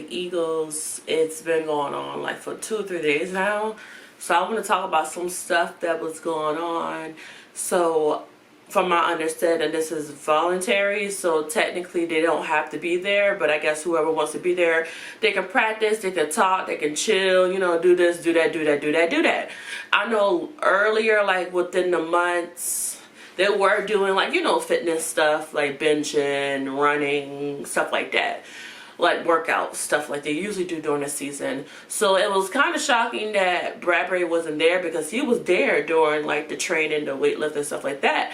Philadelphia Eagles. It's been going on like for 2 or 3 days now. So I want to talk about some stuff that was going on. So from my understanding, this is voluntary, so technically they don't have to be there, but I guess whoever wants to be there, they can practice, they can talk, they can chill, you know, do this, do that, do that, do that, do that. I know earlier, like within the months, they were doing like, you know, fitness stuff, like benching, running, stuff like that. Like workout stuff like they usually do during the season. So it was kind of shocking that Bradbury wasn't there, because he was there during like the training, the weightlifting and stuff like that.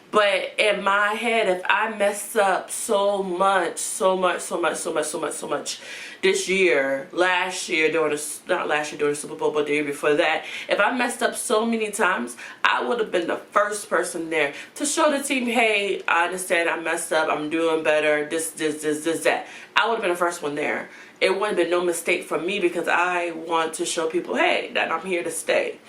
But in my head, if I messed up so much this year, last year during the, not last year during the Super Bowl, but the year before that, if I messed up so many times, I would have been the first person there to show the team, hey, I understand I messed up, I'm doing better, this, that. I would have been the first one there. It wouldn't have been no mistake for me, because I want to show people, hey, that I'm here to stay.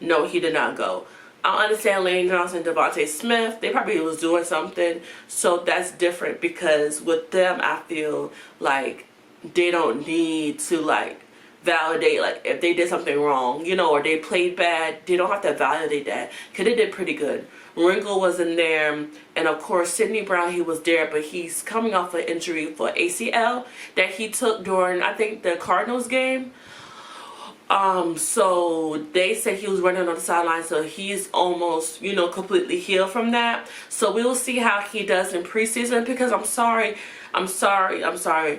No, he did not go. I understand Lane Johnson, Devontae Smith, they probably was doing something, so that's different, because with them, I feel like they don't need to like validate, like if they did something wrong, you know, or they played bad, they don't have to validate that, because they did pretty good. Ringo was in there, and of course Sidney Brown, he was there, but he's coming off an injury for ACL that he took during, I think, the Cardinals game. So they said he was running on the sideline, so he's almost, you know, completely healed from that. So we will see how he does in preseason, because I'm sorry.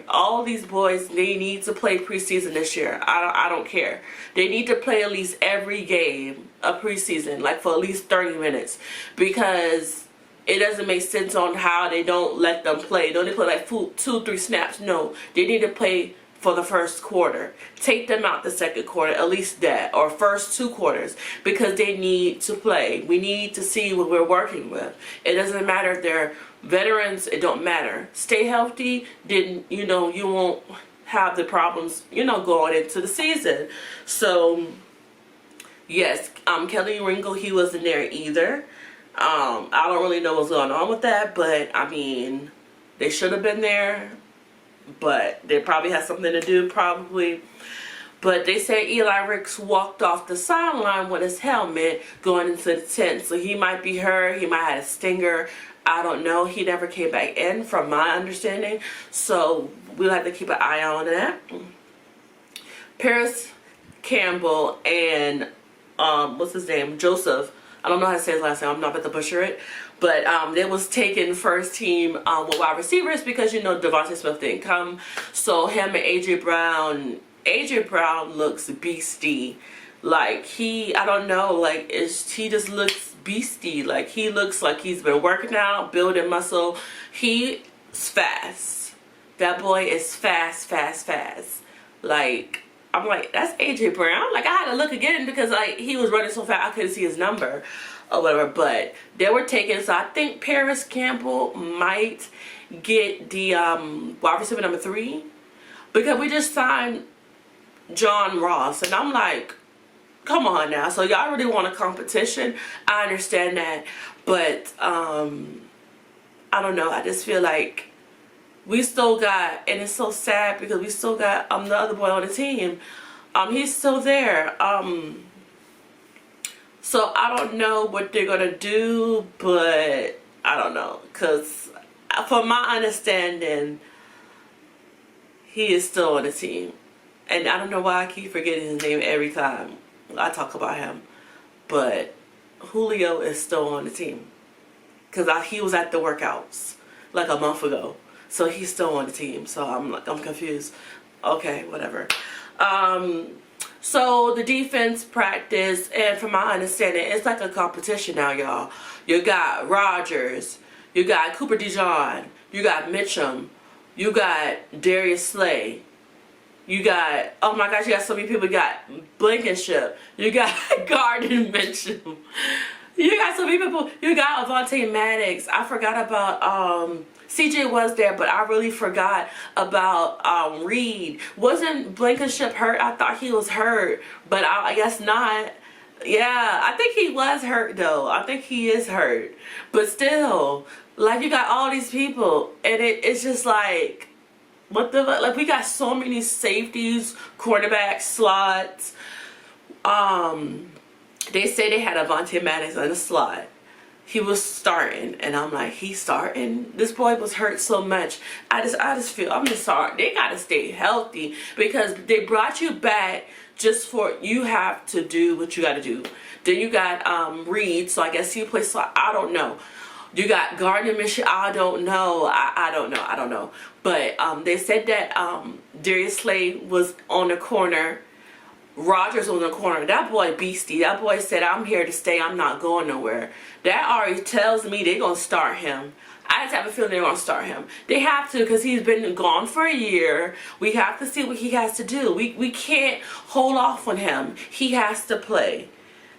All these boys, they need to play preseason this year. I don't care. They need to play at least every game of preseason, like for at least 30 minutes, because it doesn't make sense on how they don't let them play. Don't they play like 2-3 snaps? No, they need to play for the first quarter. Take them out the second quarter, at least that, or first 2 quarters, because they need to play. We need to see what we're working with. It doesn't matter if they're veterans, it don't matter. Stay healthy, then, you know, you won't have the problems, you know, going into the season. So yes, Kelly Ringo, he wasn't there either. I don't really know what's going on with that, but I mean, they should have been there, but they probably had something to do, probably. But they say Eli Ricks walked off the sideline with his helmet going into the tent, so he might be hurt, he might have had a stinger, I don't know. He never came back in, from my understanding, so we'll have to keep an eye on that. Paris Campbell and what's his name, Joseph, I don't know how to say his last name, I'm not about to butcher it, but they was taking first team with wide receivers, because, you know, Devontae Smith didn't come. So him and AJ Brown looks beastie. Like I don't know, like he just looks beastie. Like he looks like he's been working out, building muscle. He's fast. That boy is fast. Like, I'm like, that's AJ Brown. Like, I had to look again, because like he was running so fast I couldn't see his number or whatever. But they were taken, so I think Paris Campbell might get the wide receiver number 3, because we just signed John Ross, and I'm like, come on now. So y'all really want a competition? I understand that, but I don't know. I just feel like we still got, and it's so sad, because we still got the other boy on the team. He's still there. So I don't know what they're gonna do, but I don't know, because from my understanding, he is still on the team. And I don't know why I keep forgetting his name every time I talk about him, but Julio is still on the team, because he was at the workouts like a month ago, so he's still on the team. So I'm confused. Okay, whatever. So the defense practice, and from my understanding, it's like a competition now, y'all. You got Rodgers, you got Cooper Dejean, you got Mitchum, you got Darius Slay. You got, oh my gosh, you got so many people. You got Blankenship. You got Gardner Mitchell. You got so many people. You got Avonte Maddox. I forgot about, CJ was there, but I really forgot about Reed. Wasn't Blankenship hurt? I thought he was hurt, but I guess not. Yeah, I think he was hurt though. I think he is hurt. But still, like, you got all these people, and it's just like, what the, like, we got so many safeties, quarterbacks, slots. They say they had Avonte Maddox in the slot. He was starting, and I'm like, he's starting? This boy was hurt so much. I just feel, I'm just sorry. They gotta stay healthy, because they brought you back just for, you have to do what you gotta do. Then you got Reed, so I guess he plays slot. I don't know. You got Gardner Minshew. I don't know. I don't know. But they said that Darius Slay was on the corner. Rogers was in the corner. That boy beastie. That boy said, I'm here to stay. I'm not going nowhere. That already tells me they're going to start him. I just have a feeling they're going to start him. They have to, because he's been gone for a year. We have to see what he has to do. We can't hold off on him. He has to play.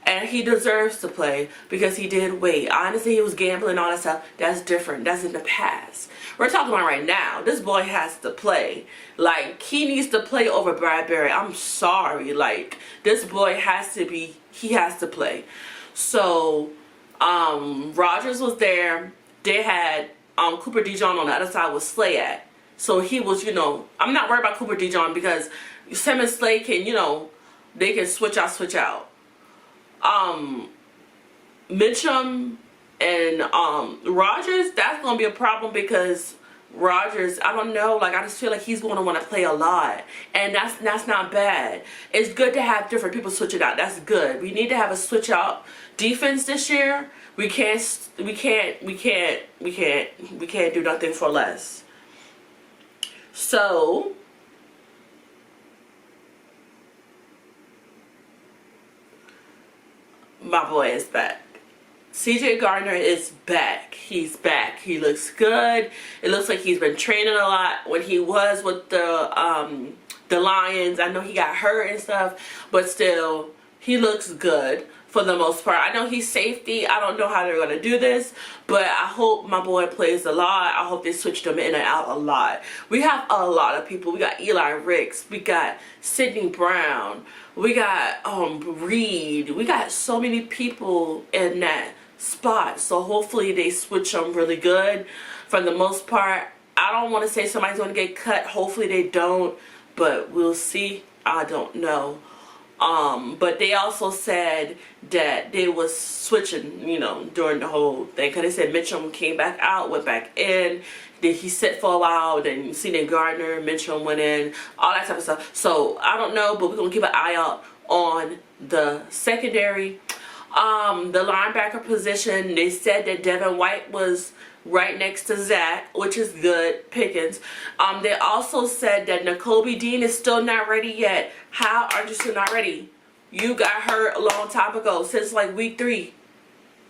And he deserves to play, because he did wait. Honestly, he was gambling and all that stuff. That's different. That's in the past. We're talking about right now. This boy has to play. Like, he needs to play over Bradbury. I'm sorry. Like, this boy has to be, he has to play. So, Rogers was there. They had Cooper Dejean on the other side with Slay at. So he was, you know, I'm not worried about Cooper Dejean, because Sam and Slay can, you know, they can switch out. Mitchum and Rogers, that's gonna be a problem, because Rogers, I don't know, like, I just feel like he's gonna want to play a lot, and that's not bad. It's good to have different people switch it out. That's good. We need to have a switch out defense this year. We can't do nothing for less. So my boy is back. CJ Gardner is back. He's back. He looks good. It looks like he's been training a lot. When he was with the Lions, I know he got hurt and stuff, but still, he looks good for the most part. I know he's safety. I don't know how they're going to do this, but I hope my boy plays a lot. I hope they switched him in and out a lot. We have a lot of people. We got Eli Ricks. We got Sidney Brown. We got Reed. We got so many people in that spot. So hopefully they switch them really good. For the most part, I don't want to say somebody's going to get cut. Hopefully they don't, but we'll see. I don't know. But they also said that they was switching, you know, during the whole thing. Because they said Mitchum came back out, went back in. Then he sit for a while. Then C.J. Gardner, Mitchum went in. All that type of stuff. So, I don't know, but we're going to keep an eye out on the secondary. The linebacker position, they said that Devin White was right next to Zach, which is good pickings. They also said that Nakobe Dean is still not ready yet. How are you still not ready? You got hurt a long time ago, since like week 3.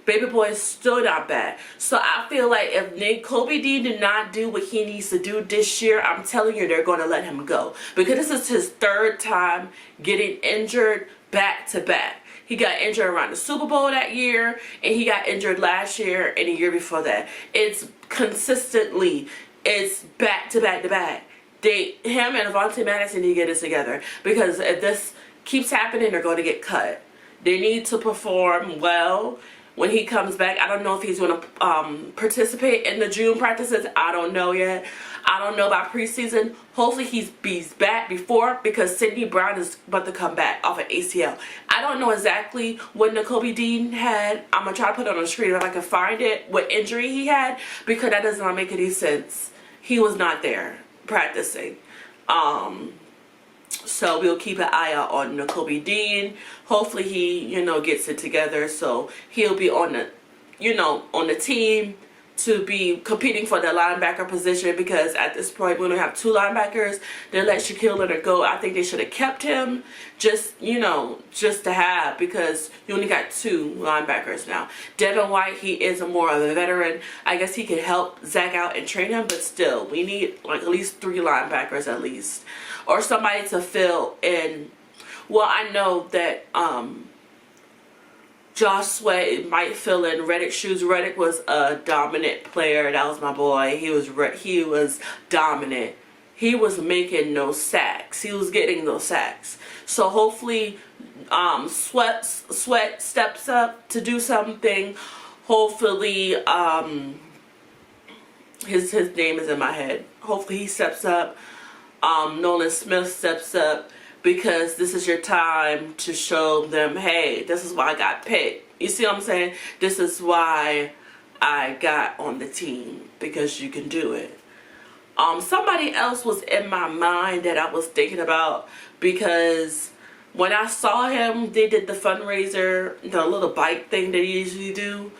Baby boy is still not bad. So I feel like if Nakobe Dean did not do what he needs to do this year, I'm telling you, they're going to let him go. Because this is his 3rd time getting injured back to back. He got injured around the Super Bowl that year, and he got injured last year and the year before that. It's consistently, it's back to back to back. Him and Avonte Maddox need to get this together, because if this keeps happening, they're going to get cut. They need to perform well when he comes back. I don't know if he's going to participate in the June practices. I don't know yet. I don't know about preseason. Hopefully he's back before, because Sidney Brown is about to come back off an ACL. I don't know exactly what Nakobe Dean had. I'm going to try to put it on the screen if I can find it, what injury he had, because that does not make any sense. He was not there practicing. So we'll keep an eye out on Nakobe Dean. Hopefully he, you know, gets it together, so he'll be on the, you know, on the team to be competing for the linebacker position, because at this point we only have 2 linebackers. They let Shaquille Leonard go. I think they should have kept him, just, you know, just to have, because you only got 2 linebackers now. Devin White, he is more of a veteran. I guess he can help Zach out and train him, but still, we need like at least 3 linebackers at least, or somebody to fill in. Well, I know that Josh Sweat might fill in Reddick's shoes. Reddick was a dominant player. That was my boy. He was dominant. He was making no sacks. He was getting those sacks. So hopefully Sweat steps up to do something. Hopefully his name is in my head. Hopefully he steps up. Nolan Smith steps up, because this is your time to show them, hey, this is why I got picked. You see what I'm saying? This is why I got on the team, because you can do it. Somebody else was in my mind that I was thinking about, because when I saw him, they did the fundraiser, the little bike thing they usually do,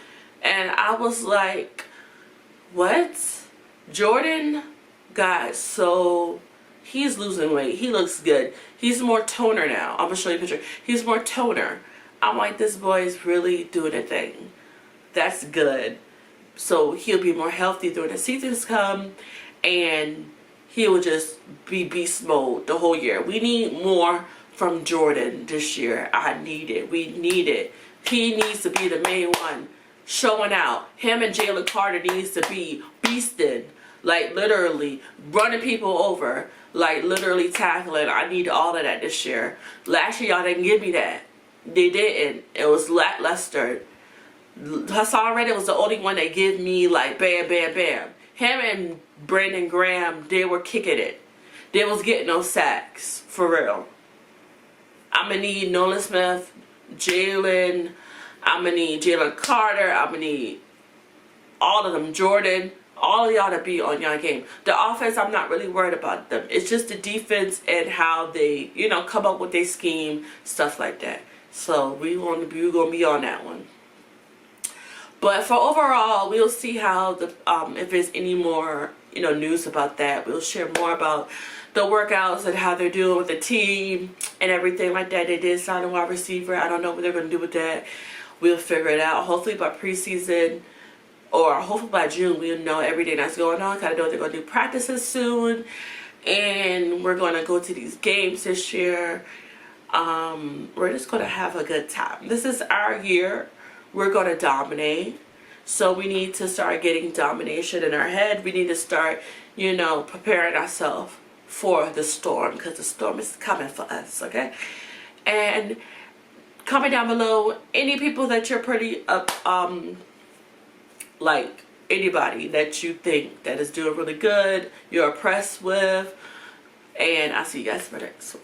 and I was like, what? Jordan got so... He's losing weight. He looks good. He's more toner now. I'm going to show you a picture. He's more toner. I'm like, this boy is really doing a thing. That's good. So he'll be more healthy during the seasons come, and he will just be beast mode the whole year. We need more from Jordan this year. I need it. We need it. He needs to be the main one showing out. Him and Jalen Carter needs to be beasting. Like literally running people over. Like literally tackling. I need all of that this year. Last year y'all didn't give me that. They didn't. It was lackluster. Hassan Reddick was the only one that gave me like bam, bam, bam. Him and Brandon Graham, they were kicking it. They was getting no sacks. For real. I'm going to need Nolan Smith, Jalen. I'm going to need Jalen Carter. I'm going to need all of them. Jordan. All of y'all to be on y'all game. The offense, I'm not really worried about them. It's just the defense and how they, you know, come up with their scheme, stuff like that. So we're gonna be on that one. But for overall, we'll see how the if there's any more, you know, news about that. We'll share more about the workouts and how they're doing with the team and everything like that. They did sign a wide receiver. I don't know what they're gonna do with that. We'll figure it out. Hopefully by preseason, or hopefully by June, we'll know everything that's going on. Kind of know they're going to do practices soon. And we're going to go to these games this year. We're just going to have a good time. This is our year. We're going to dominate. So we need to start getting domination in our head. We need to start, you know, preparing ourselves for the storm. Because the storm is coming for us, okay? And comment down below any people that you're pretty like anybody that you think that is doing really good, you're impressed with, and I'll see you guys for next one.